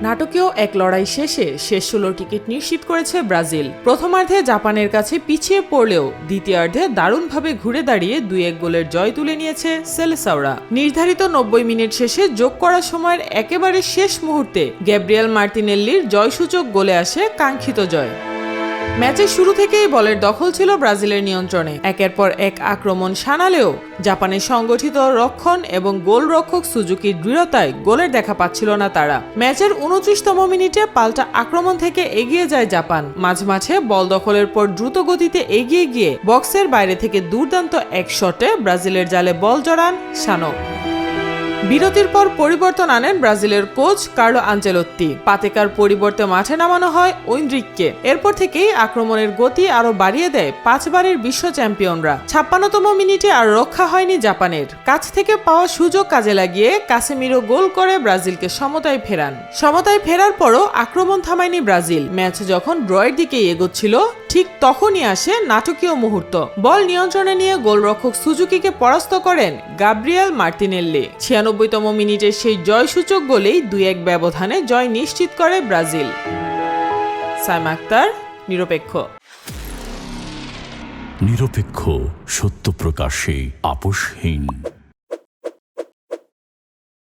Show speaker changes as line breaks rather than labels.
নাটকীয় এক লড়াই শেষে শেষ ১৬ টিকিট নিশ্চিত করেছে ব্রাজিল। প্রথমার্ধে জাপানের কাছে পিছিয়ে পড়লেও দ্বিতীয়ার্ধে দারুণভাবে ঘুরে দাঁড়িয়ে ২-১ গোলের জয় তুলে নিয়েছে সেলেসাওরা। নির্ধারিত ৯০ মিনিট শেষে যোগ করা সময়ের একেবারে শেষ মুহূর্তে গ্যাব্রিয়েল মার্টিনেল্লির জয়সূচক গোলে আসে কাঙ্ক্ষিত জয়। ম্যাচের শুরু থেকেই বলের দখল ছিল ব্রাজিলের নিয়ন্ত্রণে। একের পর এক আক্রমণ শানালেও জাপানের সংগঠিত রক্ষণ এবং গোলরক্ষক সুজুকির দৃঢ়তায় গোলের দেখা পাচ্ছিল না তারা। ম্যাচের ২৯তম মিনিটে পাল্টা আক্রমণ থেকে এগিয়ে যায় জাপান। মাঝে বল দখলের পর দ্রুত গতিতে এগিয়ে গিয়ে বক্সের বাইরে থেকে দুর্দান্ত এক শটে ব্রাজিলের জালে বল জড়ান সানো। বিরতির পর পরিবর্তন আনেন ব্রাজিলের কোচ কার্লো আনচেলত্তি। পাতেকার পরিবর্তে মাঠে নামানো হয় ওয়েনরিককে। এরপর থেকেই আক্রমণের গতি আরো বাড়িয়ে দেয় ৫ বারের বিশ্ব চ্যাম্পিয়নরা। ৫৬তম মিনিটে আর রক্ষা হয়নি জাপানের। কাছ থেকে পাওয়া সুযোগ কাজে লাগিয়ে কাসেমিরো গোল করে ব্রাজিলকে সমতায় ফেরান। সমতায় ফেরার পরও আক্রমণ থামায়নি ব্রাজিল। ম্যাচ যখন ড্রয়ের দিকে এগোচ্ছিল ঠিক তখনই আসে নাটকীয় মুহূর্ত। বল নিয়ন্ত্রণে নিয়ে গোলরক্ষক সুজুকিকে পরাস্ত করেন গাব্রিয়েল মার্টিনেল্লি। ৯৬তম মিনিটের সেই জয়সূচক গোলেই ২-১ ব্যবধানে জয় নিশ্চিত করে ব্রাজিল। সাইমা আক্তার, নিরপেক্ষ।
নিরপেক্ষ, সত্য প্রকাশে আপোষহীন।